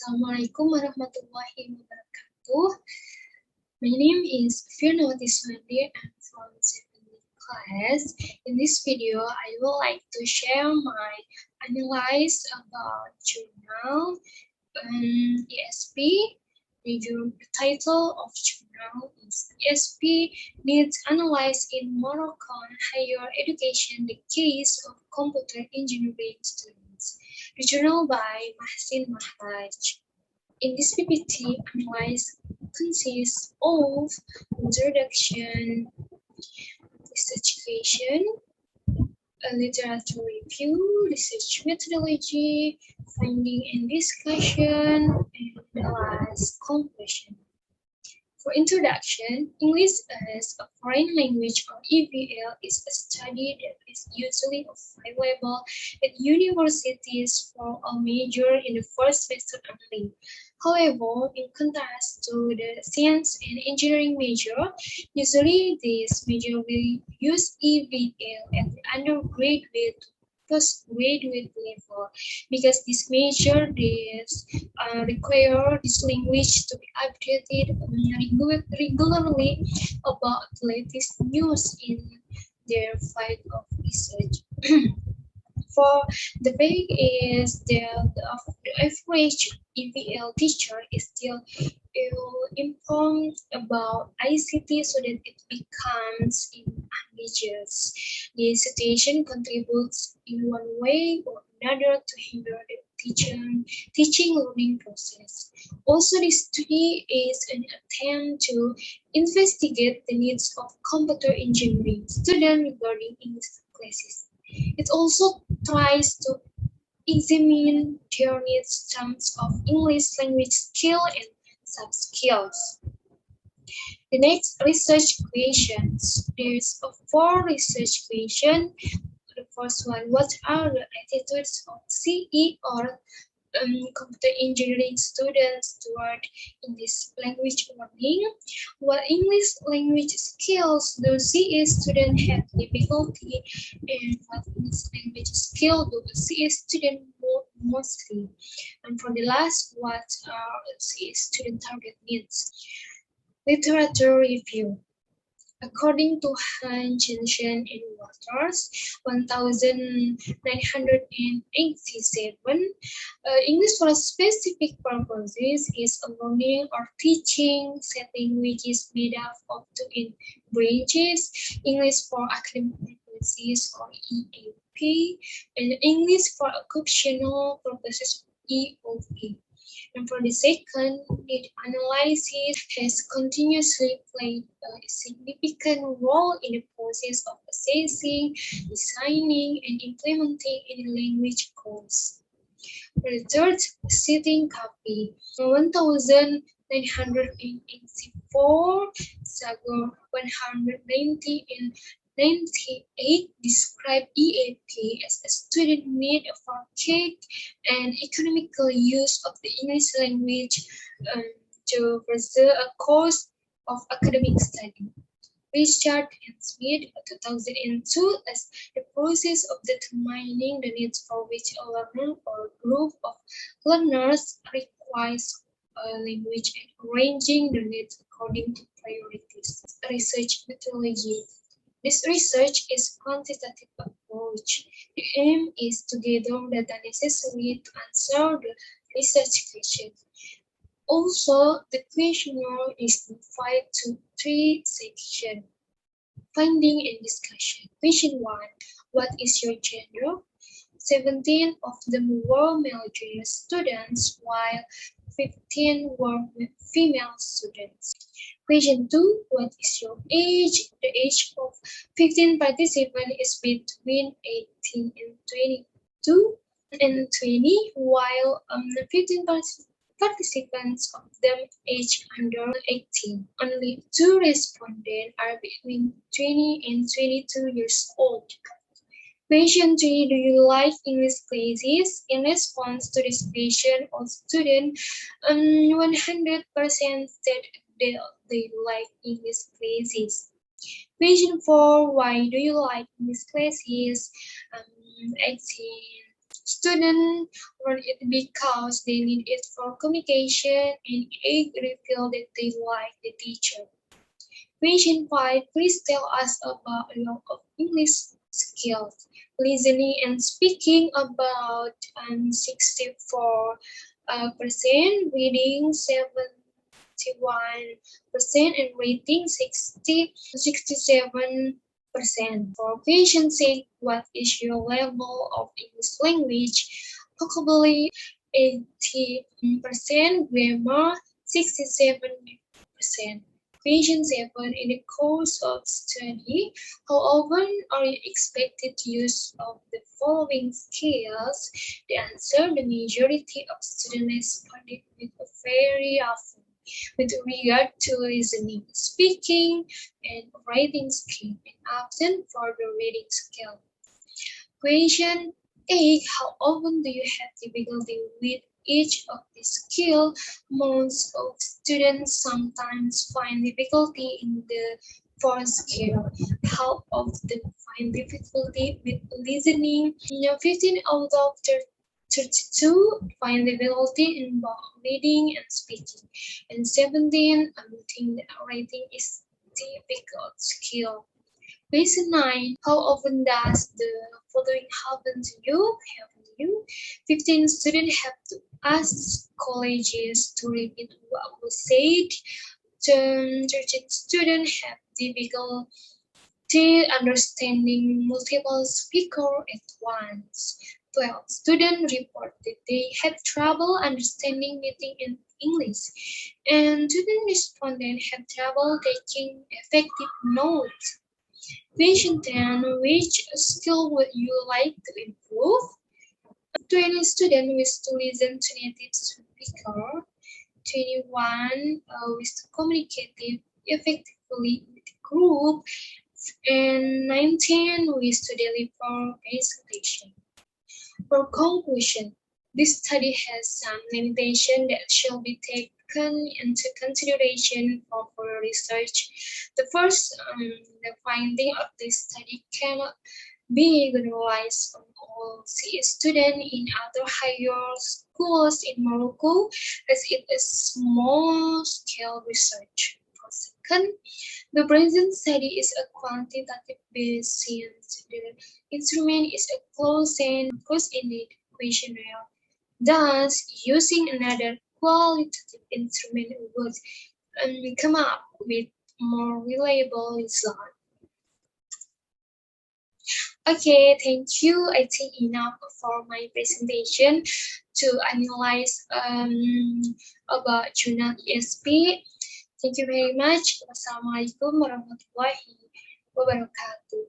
Assalamualaikum warahmatullahi wabarakatuh. My name is Firnawati Suwandi. I'm from 7th class. In this video, I would like to share my analysis about journal ESP. The title of journal is ESP Needs Analyzed in Moroccan Higher Education, the Case of Computer Engineering Students. The journal by Mahsin Mahraj. In this PPT, analysis consists of introduction, research question, a literature review, research methodology, finding and discussion, and the last conclusion. For introduction, English as a foreign language or EVL is a study that is usually of high level at universities for a major in the first semester only. However, in contrast to the science and engineering major, usually this major will use EVL at the undergraduate to postgraduate level because this major require this language to be updated regularly about the latest news in their field of research. For the fact is that the average EVL teacher is still informed about ICT so that it becomes ambiguous. The situation contributes in one way or another to hinder the teaching learning process. Also, this study is an attempt to investigate the needs of computer engineering students regarding English classes. It also tries to examine their needs in terms of English language skill and soft skills. The next research questions. There's 4 research questions. The first one, what are the attitudes of CE or computer engineering students toward English language learning? What English language skills do CE students have difficulty, and what English language skill do CE students mostly? And for the last, what are CE student target needs? Literature review. According to Han Jensen and Waters, 1987, English for specific purposes is a learning or teaching setting which is made up of 2 branches: English for academic purposes or EAP, and English for occupational purposes EOP. And for the second, the analysis has continuously played a significant role in the process of assessing, designing, and implementing any language course. For the third, sitting copy, 1984, Sagar 190 and 98 describe EAP as a student need for quick and economical use of the English language to pursue a course of academic study. Richard and Smith, 2002, as the process of determining the needs for which a learner or group of learners requires a language and arranging the needs according to priorities. Research methodology. This research is quantitative approach. The aim is to gather data necessary to answer the research question. Also, the questionnaire is divided to 3 sections. Finding and discussion. Question 1. What is your gender? 17 of them were male junior students, while 15 were female students. Question 2. What is your age? The age of 15 participants is between 18 and 22 and 20, while 15 participants of them aged under 18. Only 2 respondents are between 20 and 22 years old. Question 3. Do you like English classes? In response to this question, all students 100% said they like English classes. Question 4. Why do you like English classes? 18 Students learn it because they need it for communication and it reveals that they like the teacher. Question 5. Please tell us about your English skills. Listening and speaking about 64%, reading 71%, and writing 67%. For question 6, what is your level of English language? Vocabulary 80%, grammar 67%. Question 7. In the course of study, how often are you expected to use of the following skills? The answer, the majority of students responded with very often with regard to listening, speaking, and writing skill, and often for the reading skill. Question 8. How often do you have difficulty with each of these skills? Most of students sometimes find difficulty in the fourth skill. How often find difficulty with listening? 15 out of 32 find difficulty in both reading and speaking. And 17 think that writing is difficult skill. Question 9. How often does the following happen to you? 15 students have to ask colleges to repeat what was said. 13 students have difficulty understanding multiple speakers at once. 12 students reported they had trouble understanding meeting in English. And 2 respondents had trouble taking effective notes. Question 10. Which skill would you like to improve? 20 students wish to listen to native speaker. 21 wish to communicate effectively with the group. And 19 wish to deliver presentation. For conclusion, this study has some limitations that shall be taken into consideration for further research. The first, the finding of this study cannot be generalized on all CE students in other higher schools in Morocco, as it is small-scale research. For second, the present study is a quantitative based since the instrument is a closed-ended questionnaire. Thus, using another qualitative instrument would come up with more reliable results. Okay, thank you. I think enough for my presentation to analyze about journal ESP. Thank you very much. Wassalamualaikum warahmatullahi wabarakatuh.